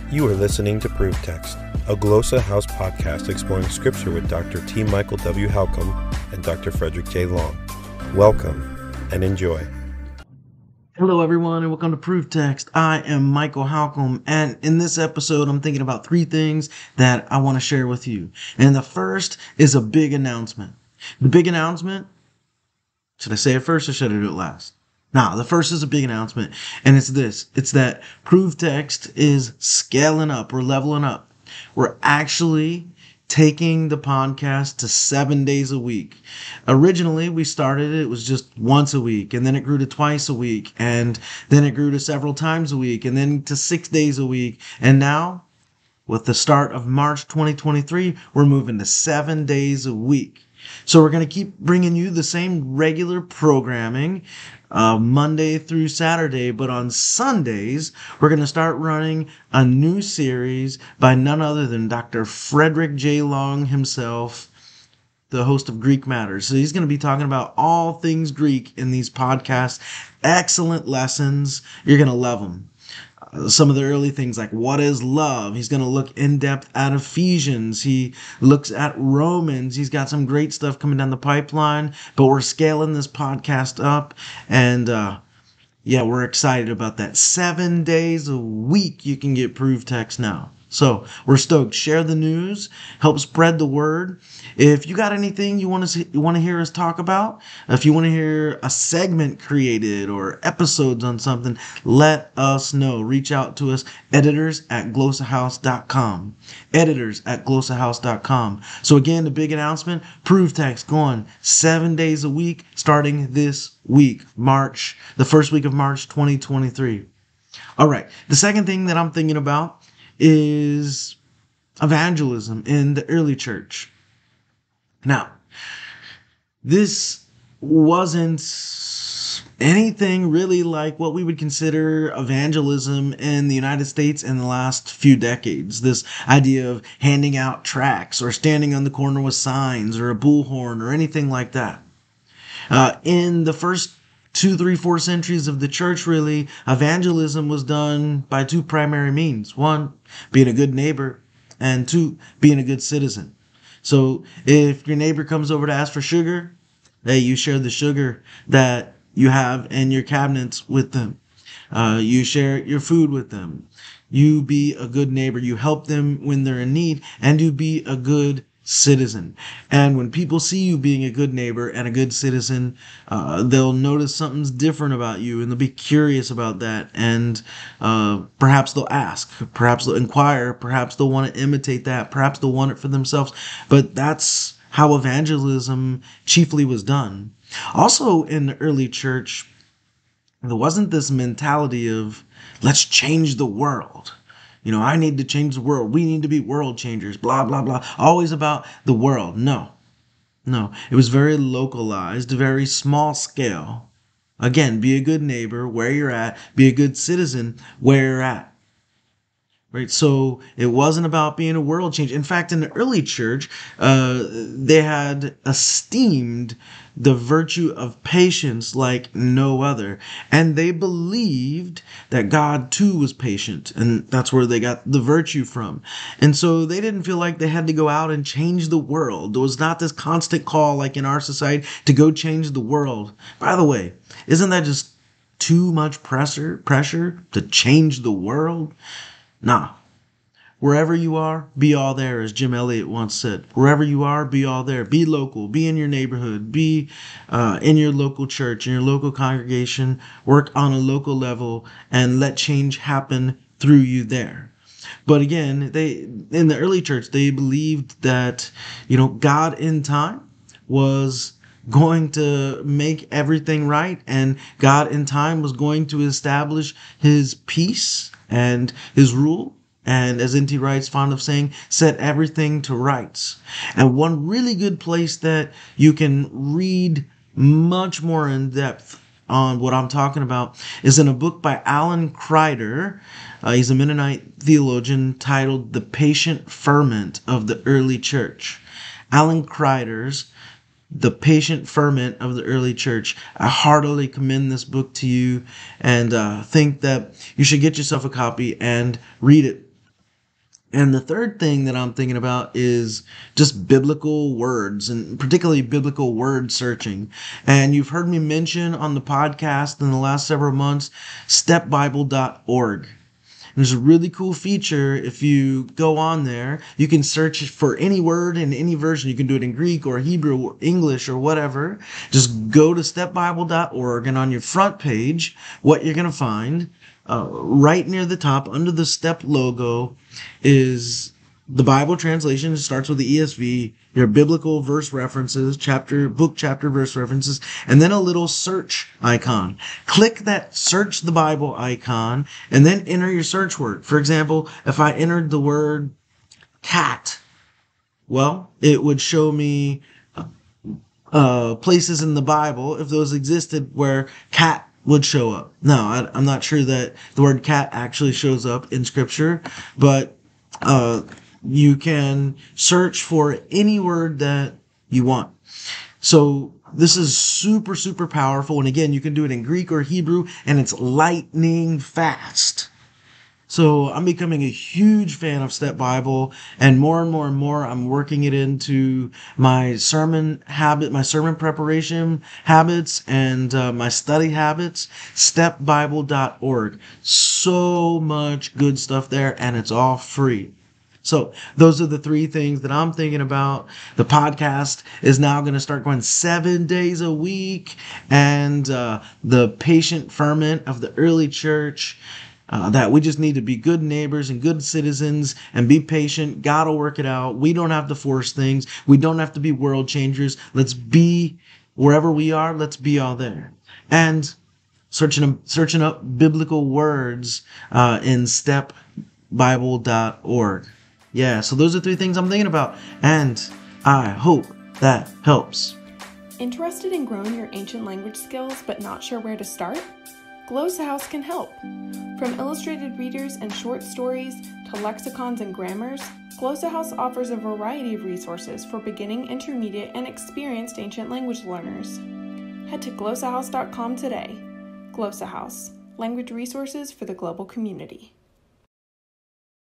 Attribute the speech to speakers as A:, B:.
A: You are listening to ProveText, a Glossa House podcast exploring Scripture with Dr. T. Michael W. Halcomb and Dr. Frederick J. Long. Welcome and enjoy.
B: Hello, everyone, and welcome to ProveText. I am Michael Halcomb, and in this episode, I'm thinking about three things that I want to share with you. And the first is a big announcement. The big announcement, should I say it first or should I do it last? The first is a big announcement, and it's this. It's that ProveText is scaling up. We're leveling up. We're actually taking the podcast to 7 days a week. Originally, we started it was just once a week, and then it grew to twice a week, and then it grew to several times a week, and then to 6 days a week. And now, with the start of March 2023, we're moving to 7 days a week. So we're going to keep bringing you the same regular programming, Monday through Saturday, but on Sundays, we're going to start running a new series by none other than Dr. Frederick J. Long himself, the host of Greek Matters. So he's going to be talking about all things Greek in these podcasts. Excellent lessons. You're going to love them. Some of the early things like what is love? He's going to look in depth at Ephesians. He looks at Romans. He's got some great stuff coming down the pipeline, but we're scaling this podcast up, and we're excited about that. 7 days a week you can get ProveText now. So we're stoked. Share the news, help spread the word. If you got anything you want to hear us talk about, if you want to hear a segment created or episodes on something, let us know. Reach out to us, editors@glossahouse.com. Editors@glossahouse.com. So again, the big announcement, ProveText going 7 days a week starting this week, the first week of March 2023. All right. The second thing that I'm thinking about is evangelism in the early church. Now, this wasn't anything really like what we would consider evangelism in the United States in the last few decades. This idea of handing out tracts or standing on the corner with signs or a bullhorn or anything like that. In the first 2, 3, 4 centuries of the church, really, evangelism was done by two primary means. One, being a good neighbor, and two, being a good citizen. So if your neighbor comes over to ask for sugar, hey, you share the sugar that you have in your cabinets with them. You share your food with them. You be a good neighbor. You help them when they're in need, and you be a good citizen. And when people see you being a good neighbor and a good citizen, they'll notice something's different about you, and they'll be curious about that, and perhaps they'll ask, perhaps they'll inquire, perhaps they'll want to imitate that, perhaps they'll want it for themselves. But that's how evangelism chiefly was done. Also in the early church, there wasn't this mentality of let's change the world. I need to change the world. We need to be world changers, blah, blah, blah. Always about the world. No. It was very localized, very small scale. Again, be a good neighbor where you're at. Be a good citizen where you're at. Right? So it wasn't about being a world changer. In fact, in the early church, they had esteemed the virtue of patience like no other. And they believed that God too was patient. And that's where they got the virtue from. And so they didn't feel like they had to go out and change the world. There was not this constant call like in our society to go change the world. By the way, isn't that just too much pressure to change the world? Nah. Wherever you are, be all there, as Jim Elliot once said. Wherever you are, be all there. Be local. Be in your neighborhood. Be in your local church, in your local congregation. Work on a local level and let change happen through you there. But again, in the early church, they believed that, God in time was going to make everything right, and God in time was going to establish his peace and his rule. And as N.T. Wright's fond of saying, set everything to rights. And one really good place that you can read much more in depth on what I'm talking about is in a book by Alan Kreider. He's a Mennonite theologian, titled The Patient Ferment of the Early Church. Alan Kreider's The Patient Ferment of the Early Church. I heartily commend this book to you, and think that you should get yourself a copy and read it. And the third thing that I'm thinking about is just biblical words, and particularly biblical word searching. And you've heard me mention on the podcast in the last several months, stepbible.org. There's a really cool feature. If you go on there, you can search for any word in any version. You can do it in Greek or Hebrew or English or whatever. Just go to stepbible.org, and on your front page, what you're going to find right near the top under the step logo is the Bible translation. It starts with the ESV, your biblical verse references, book, chapter, verse references, and then a little search icon. Click that search the Bible icon and then enter your search word. For example, if I entered the word cat, well, it would show me places in the Bible, if those existed, where cat would show up. Now, I'm not sure that the word cat actually shows up in Scripture, but you can search for any word that you want. So this is super, super powerful. And again, you can do it in Greek or Hebrew, and it's lightning fast. So I'm becoming a huge fan of Step Bible, and more I'm working it into my sermon habit, my sermon preparation habits, and my study habits. Stepbible.org. So much good stuff there, and it's all free. So those are the three things that I'm thinking about. The podcast is now going to start going 7 days a week, and the patient ferment of the early church, that we just need to be good neighbors and good citizens and be patient. God will work it out. We don't have to force things. We don't have to be world changers. Let's be wherever we are. Let's be all there. And searching up biblical words in stepbible.org. Yeah, so those are three things I'm thinking about, and I hope that helps.
C: Interested in growing your ancient language skills but not sure where to start? Glossa House can help. From illustrated readers and short stories to lexicons and grammars, Glossa House offers a variety of resources for beginning, intermediate, and experienced ancient language learners. Head to glossahouse.com today. Glossa House, language resources for the global community.